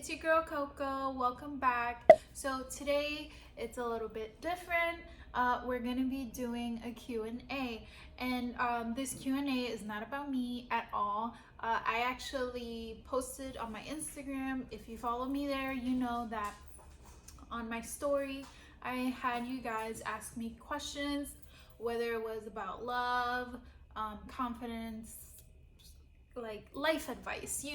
it's your girl Coco. Welcome back. So today it's a little bit different. We're gonna be doing a Q&A, and this Q&A is not about me at all. I actually posted on my Instagram. If you follow me there, you know that on my story I had you guys ask me questions, whether it was about love, confidence, like life advice,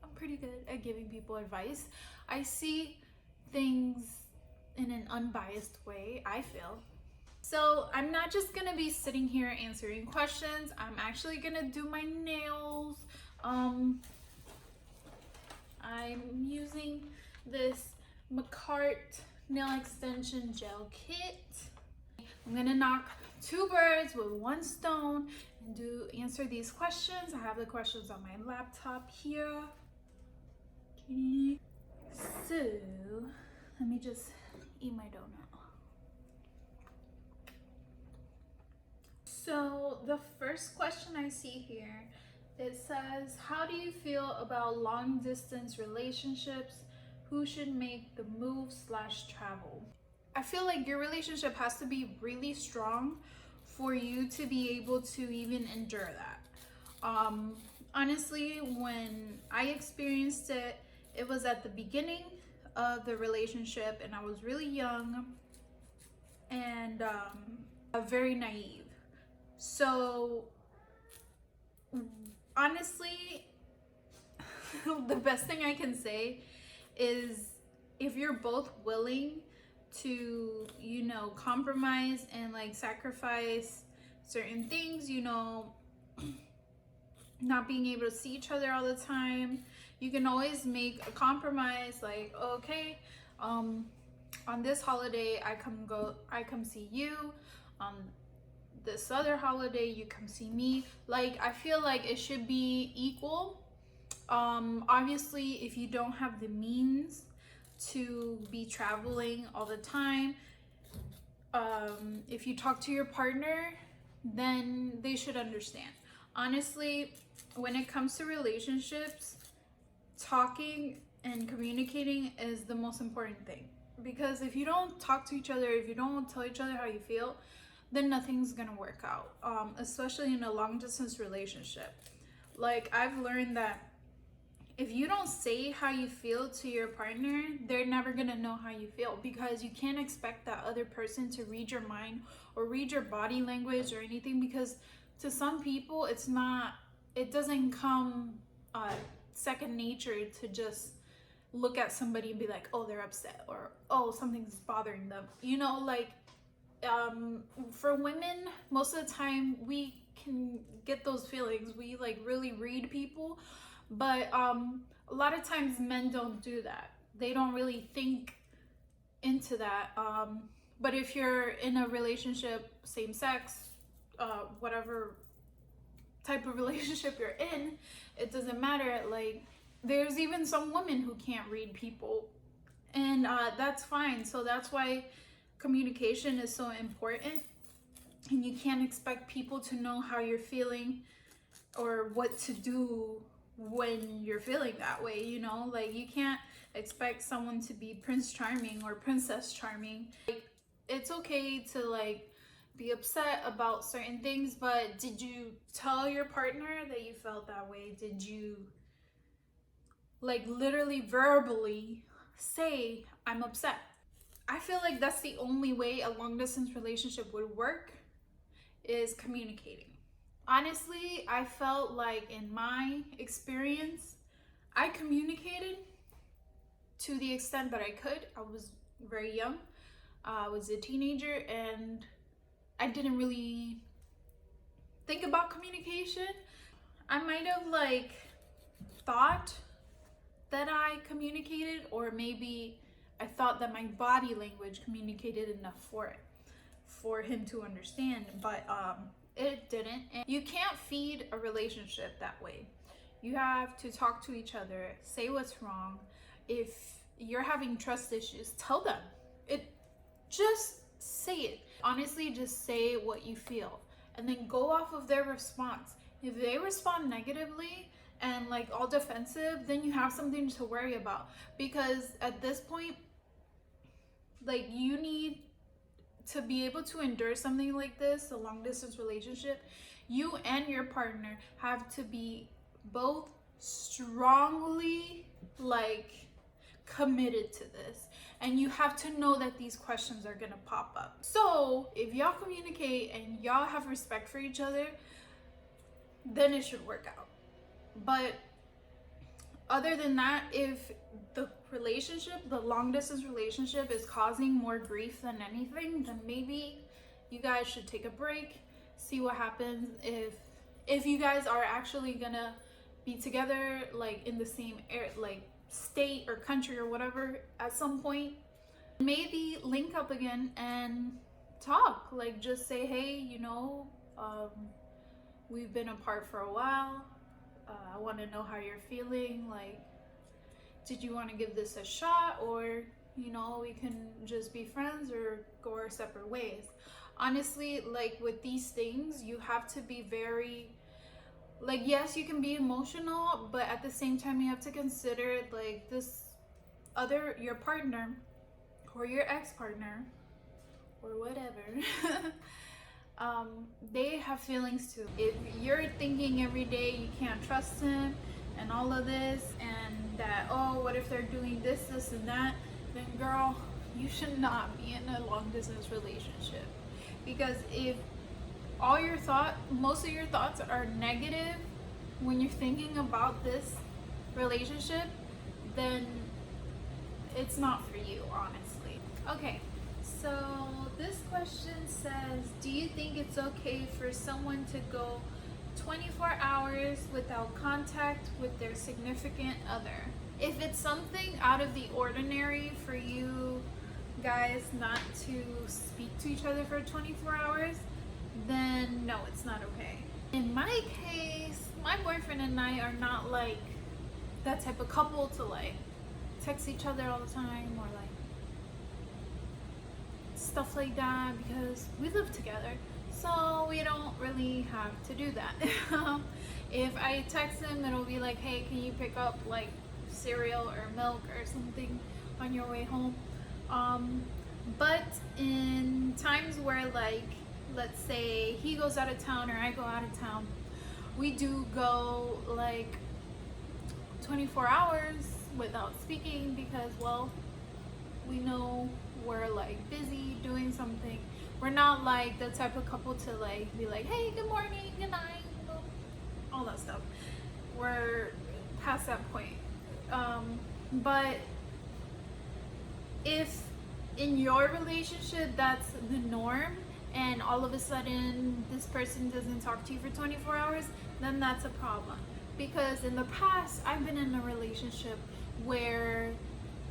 I'm pretty good at giving people advice. I see things in an unbiased way, I feel. So I'm not just gonna be sitting here answering questions. I'm actually gonna do my nails. I'm using this Macart nail extension gel kit. I'm gonna knock two birds with one stone and answer these questions. I have the questions on my laptop here. Okay. So let me just eat my donut. So the first question I see here, it says, how do you feel about long distance relationships? Who should make the move/travel? I feel like your relationship has to be really strong for you to be able to even endure that. Honestly, when I experienced it, it was at the beginning of the relationship, and I was really young and very naive. So, honestly, the best thing I can say is if you're both willing to, compromise and like sacrifice certain things, not being able to see each other all the time, you can always make a compromise. Like, okay, on this holiday I come see you. On this other holiday you come see me. Like, I feel like it should be equal. Obviously, if you don't have the means to be traveling all the time, if you talk to your partner, then they should understand. Honestly, when it comes to relationships, talking and communicating is the most important thing. Because if you don't talk to each other, if you don't tell each other how you feel, then nothing's gonna work out, especially in a long distance relationship. Like, I've learned that if you don't say how you feel to your partner, they're never gonna know how you feel, because you can't expect that other person to read your mind or read your body language or anything, because to some people it doesn't come second nature to just look at somebody and be like, oh, they're upset, or oh, something's bothering them. For women, most of the time we can get those feelings. We like really read people, but a lot of times men don't do that. They don't really think into that. But if you're in a relationship, same sex, whatever type of relationship you're in, it doesn't matter. Like, there's even some women who can't read people, and that's fine. So that's why communication is so important, and you can't expect people to know how you're feeling or what to do when you're feeling that way. Like, you can't expect someone to be Prince Charming or Princess Charming. Like, it's okay to like be upset about certain things, but did you tell your partner that you felt that way? Did you like literally verbally say, I'm upset? I feel like that's the only way a long distance relationship would work, is communicating. Honestly, I felt like in my experience, I communicated to the extent that I could. I was very young. I was a teenager, and I didn't really think about communication. I might have like thought that I communicated, or maybe I thought that my body language communicated enough for him to understand, but it didn't. And you can't feed a relationship that way. You have to talk to each other, say what's wrong. If you're having trust issues, tell them it. Just say it. Honestly, just say what you feel, and then go off of their response. If they respond negatively and like all defensive, then you have something to worry about. Because at this point, like, you need to be able to endure something like this, a long distance relationship. You and your partner have to be both strongly like committed to this, and you have to know that these questions are gonna pop up. So if y'all communicate and y'all have respect for each other, then it should work out. But other than that, if the relationship, the long distance relationship, is causing more grief than anything, then maybe you guys should take a break, see what happens. If you guys are actually gonna be together, like in the same air, like state or country or whatever, at some point, maybe link up again and talk. Like, just say, hey, you know, we've been apart for a while. I want to know how you're feeling. Like, did you want to give this a shot, or, you know, we can just be friends or go our separate ways? Honestly, like, with these things, you have to be very, like, yes, you can be emotional, but at the same time, you have to consider, like, this other, your partner or your ex-partner or whatever, they have feelings too. If you're thinking every day you can't trust him and all of this, and that, oh, what if they're doing this, this, and that, then girl, you should not be in a long distance relationship. Because if most of your thoughts are negative when you're thinking about this relationship, then it's not for you, honestly. Okay, so this question says, do you think it's okay for someone to go 24 hours without contact with their significant other? If it's something out of the ordinary for you guys not to speak to each other for 24 hours, then no, it's not okay. In my case, my boyfriend and I are not like that type of couple to like text each other all the time or like stuff like that, because we live together, so we don't really have to do that. If I text him, it'll be like, hey, can you pick up like cereal or milk or something on your way home? But in times where, like, let's say he goes out of town or I go out of town, we do go like 24 hours without speaking, because, well, we know we're like busy doing something. We're not like the type of couple to like be like, hey, good morning, good night, you know, all that stuff. We're past that point. But if in your relationship that's the norm, and all of a sudden this person doesn't talk to you for 24 hours, then that's a problem. Because in the past, I've been in a relationship where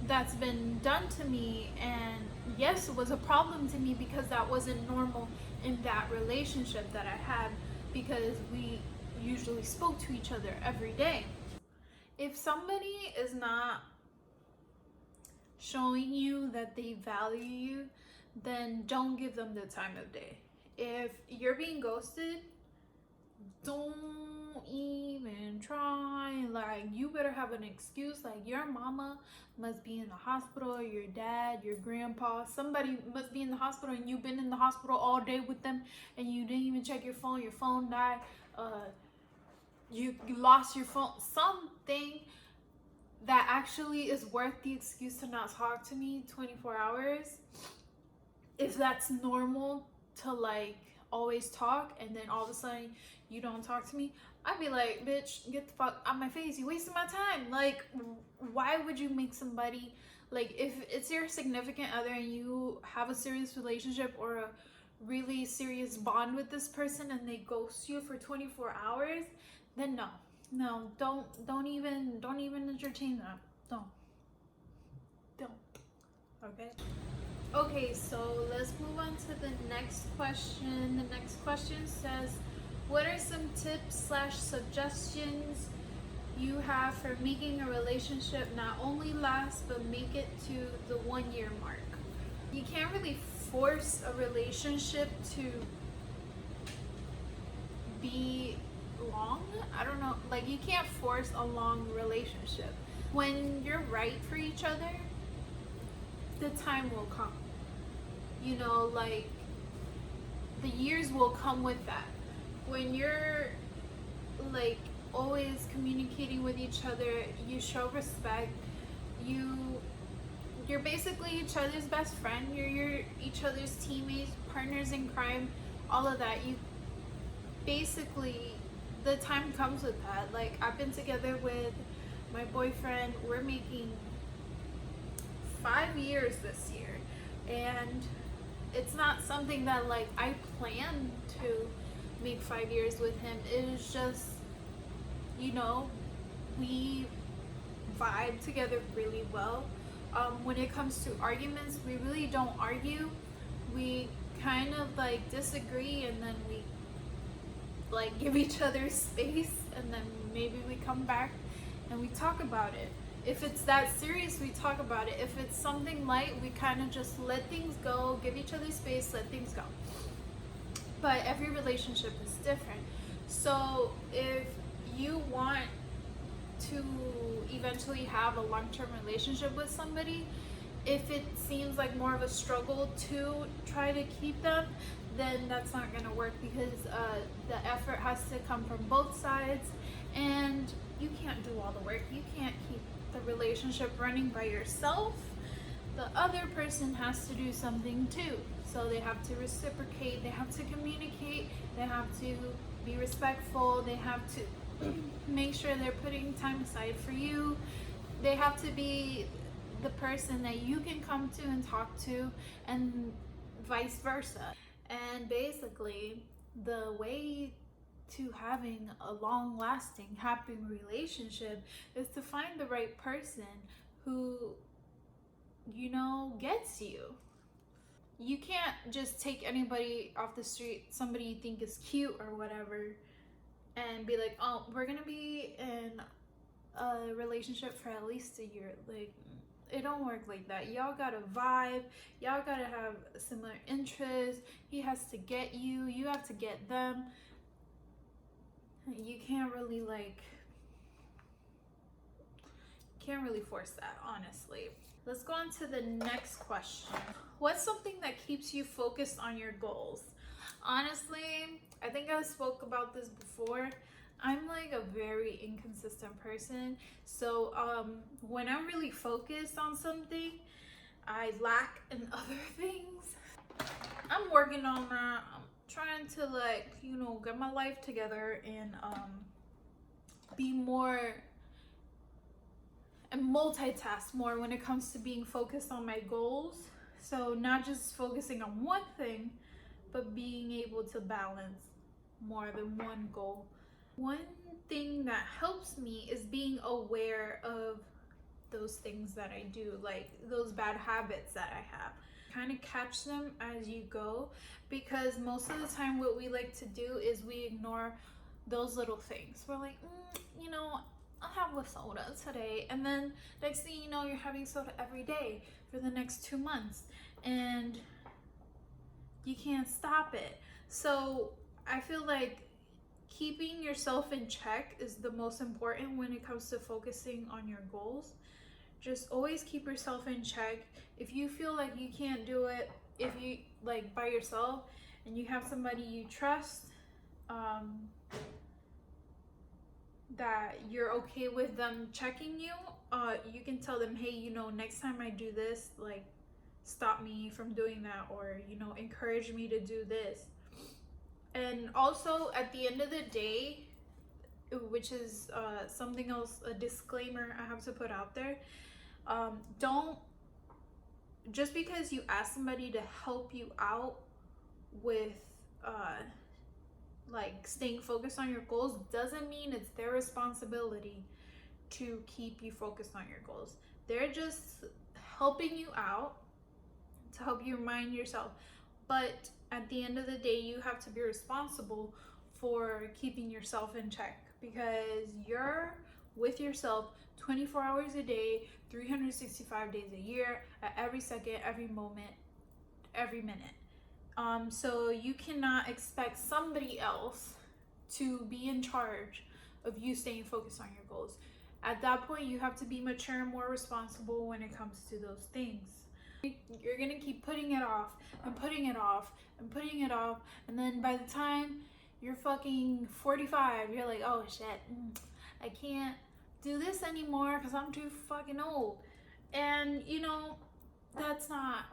that's been done to me, and yes, it was a problem to me because that wasn't normal in that relationship that I had, because we usually spoke to each other every day. If somebody is not showing you that they value you, then don't give them the time of day. If you're being ghosted, don't even try. Like, you better have an excuse. Like, your mama must be in the hospital, or your dad, your grandpa, somebody must be in the hospital, and you've been in the hospital all day with them, and you didn't even check your phone died, you lost your phone, something that actually is worth the excuse to not talk to me 24 hours. If that's normal to like always talk, and then all of a sudden you don't talk to me, I'd be like, bitch, get the fuck out my face, you wasting my time. Like, why would you make somebody, like, if it's your significant other and you have a serious relationship or a really serious bond with this person, and they ghost you for 24 hours, then no, don't even entertain that. Don't. Okay, so let's move on to the next question. The next question says, what are some tips / suggestions you have for making a relationship not only last, but make it to the 1 year mark? You can't really force a relationship to be long. I don't know, like you can't force a long relationship. When you're right for each other, the time will come. You know, like the years will come with that. When you're like always communicating with each other, you show respect, you you're basically each other's best friend, you're each other's teammates, partners in crime, all of that. You basically, the time comes with that. Like I've been together with my boyfriend, we're making 5 years this year, and it's not something that like I plan to make 5 years with him. It was just, you know, we vibe together really well. When it comes to arguments, we really don't argue. We kind of like disagree, and then we like give each other space, and then maybe we come back and we talk about it. If it's that serious, we talk about it. If it's something light, we kind of just let things go, give each other space, let things go. But every relationship is different. So if you want to eventually have a long-term relationship with somebody, if it seems like more of a struggle to try to keep them, then that's not going to work, because the effort has to come from both sides, and you can't do all the work. You can't keep the relationship running by yourself. The other person has to do something too. So they have to reciprocate, they have to communicate, they have to be respectful, they have to make sure they're putting time aside for you. They have to be the person that you can come to and talk to, and vice versa. And basically, the way to having a long lasting, happy relationship is to find the right person who, you know, gets you. You can't just take anybody off the street, somebody you think is cute or whatever, and be like, oh, we're gonna be in a relationship for at least a year. Like, it don't work like that. Y'all gotta vibe, y'all gotta have similar interests. He has to get you, you have to get them. You can't really force that, honestly. Let's go on to the next question. What's something that keeps you focused on your goals? Honestly, I think I spoke about this before. I'm like a very inconsistent person. So when I'm really focused on something, I lack in other things. I'm working on that. I'm trying to like, you know, get my life together and be more and multitask more when it comes to being focused on my goals. So not just focusing on one thing, but being able to balance more than one goal. One thing that helps me is being aware of those things that I do, like those bad habits that I have. Kind of catch them as you go, because most of the time what we like to do is we ignore those little things. We're like, you know, I'll have a soda today, and then next thing you know, you're having soda every day for the next 2 months, and you can't stop it. So I feel like keeping yourself in check is the most important when it comes to focusing on your goals. Just always keep yourself in check. If you feel like you can't do it, if you like by yourself and you have somebody you trust, that you're okay with them checking you, you can tell them, hey, you know, next time I do this, like, stop me from doing that, or, you know, encourage me to do this. And also at the end of the day, which is something else, a disclaimer I have to put out there, don't, just because you ask somebody to help you out with like staying focused on your goals, doesn't mean it's their responsibility to keep you focused on your goals. They're just helping you out to help you remind yourself. But at the end of the day, you have to be responsible for keeping yourself in check, because you're with yourself 24 hours a day, 365 days a year, at every second, every moment, every minute. So you cannot expect somebody else to be in charge of you staying focused on your goals. At that point, you have to be mature and more responsible when it comes to those things. You're gonna keep putting it off and putting it off and putting it off, and then by the time you're fucking 45, you're like, oh shit, I can't do this anymore because I'm too fucking old. And you know, that's not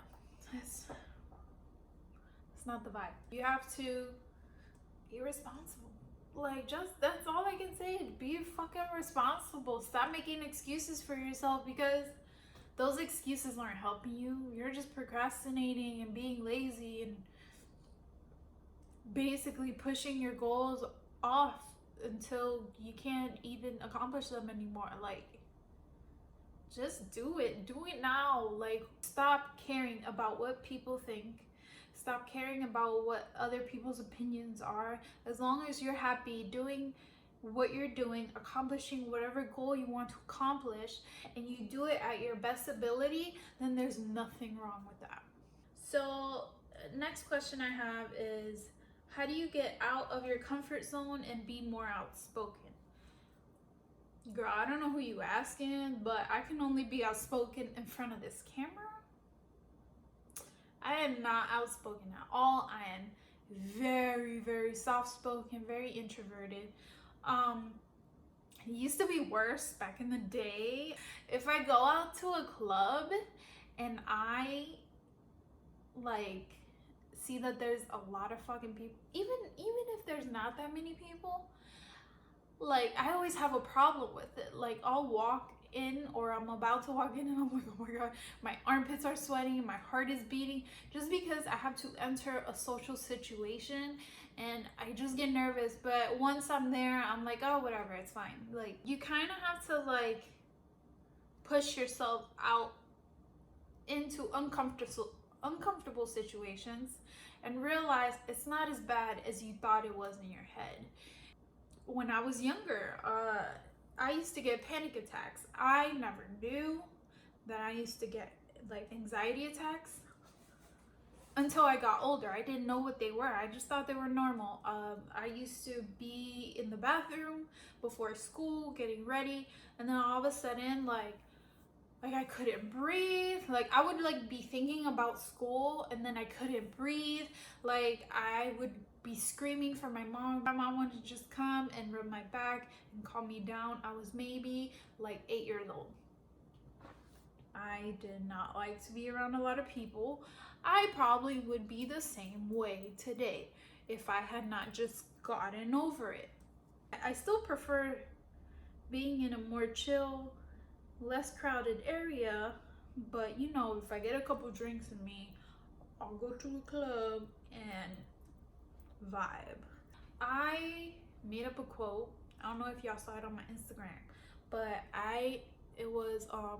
the vibe. You have to be responsible. Like, just, that's all I can say. Be fucking responsible. Stop making excuses for yourself, because those excuses aren't helping you. You're just procrastinating and being lazy and basically pushing your goals off until you can't even accomplish them anymore. Like, just do it. Do it now. Like, stop caring about what people think. Stop caring about what other people's opinions are. As long as you're happy doing what you're doing, accomplishing whatever goal you want to accomplish, and you do it at your best ability, then there's nothing wrong with that. So, next question I have is, how do you get out of your comfort zone and be more outspoken? Girl, I don't know who you asking, but I can only be outspoken in front of this camera. I am not outspoken at all. I am very, very soft-spoken, very introverted. It used to be worse back in the day. If I go out to a club and I like see that there's a lot of fucking people, even if there's not that many people, like, I always have a problem with it. Like, I'll walk in, or I'm about to walk in, and I'm like, oh my god, my armpits are sweating, my heart is beating, just because I have to enter a social situation, and I just get nervous. But once I'm there, I'm like, oh, whatever, it's fine. Like, you kind of have to like push yourself out into uncomfortable situations and realize it's not as bad as you thought it was in your head. When I was younger, I used to get panic attacks. I never knew that I used to get like anxiety attacks until I got older. I didn't know what they were. I just thought they were normal. I used to be in the bathroom before school getting ready, and then all of a sudden like I couldn't breathe. Like, I would like be thinking about school, and then I couldn't breathe. Like, I would be screaming for my mom. My mom wanted to just come and rub my back and calm me down. I was maybe like 8 years old. I did not like to be around a lot of people. I probably would be the same way today if I had not just gotten over it. I still prefer being in a more chill, less crowded area, but you know, if I get a couple drinks in me, I'll go to a club and vibe. I made up a quote. I don't know if y'all saw it on my Instagram, but it was oh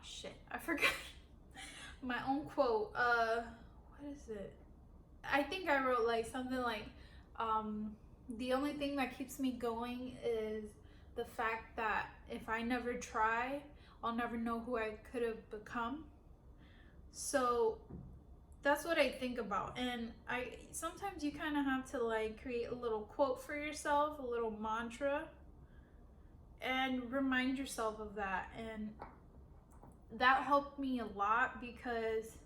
shit, I forgot my own quote. What is it? I think I wrote like something like the only thing that keeps me going is the fact that if I never try, I'll never know who I could have become. So that's what I think about. And sometimes you kind of have to like create a little quote for yourself, a little mantra, and remind yourself of that. And that helped me a lot, because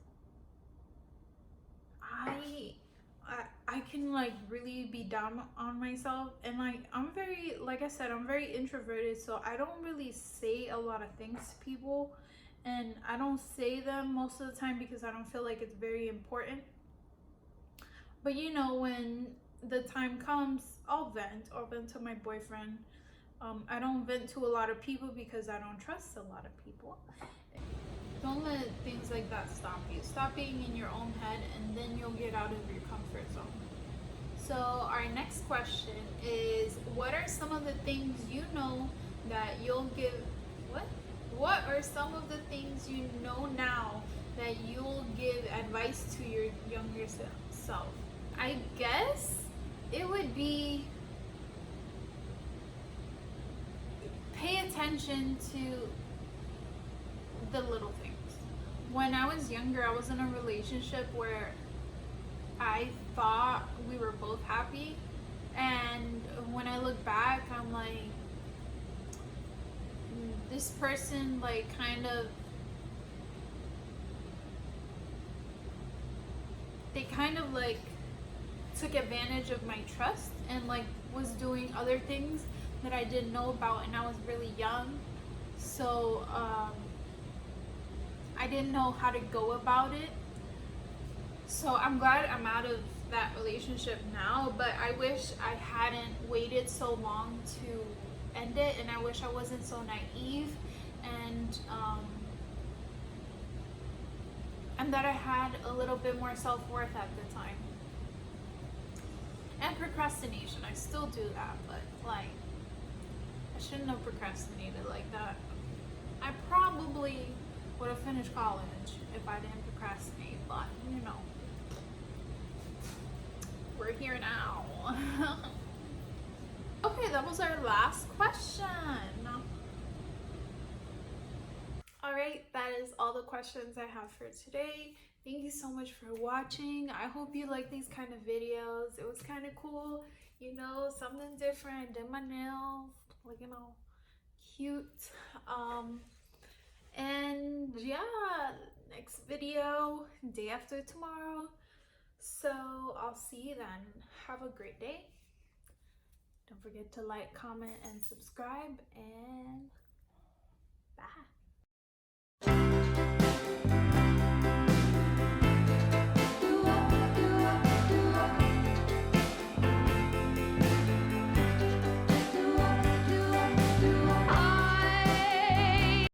I can like really be down on myself, and like I'm very, like I said, I'm very introverted, so I don't really say a lot of things to people, and I don't say them most of the time because I don't feel like it's very important. But you know, when the time comes, I'll vent to my boyfriend. I don't vent to a lot of people because I don't trust a lot of people. Don't let things like that stop you. Stop being in your own head, and then you'll get out of your comfort zone. So our next question is, what are some of the things you know that you'll give, what are some of the things you know now that you'll give advice to your younger self? I guess it would be pay attention to the little things. When I was younger, I was in a relationship where I thought we were both happy, and when I look back, I'm like, this person like kind of, they kind of like took advantage of my trust and like was doing other things that I didn't know about, and I was really young. So I didn't know how to go about it. So I'm glad I'm out of that relationship now, but I wish I hadn't waited so long to end it, and I wish I wasn't so naive, and that I had a little bit more self-worth at the time. And procrastination, I still do that, but like, I shouldn't have procrastinated like that. I probably would have finished college if I didn't procrastinate, but you know, we're here now. Okay, that was our last question. Alright, that is all the questions I have for today. Thank you so much for watching. I hope you like these kind of videos. It was kind of cool, you know, something different. Did my nails, like, you know, cute. And yeah, next video, day after tomorrow. So I'll see you then. Have a great day. Don't forget to like, comment, and subscribe, and bye.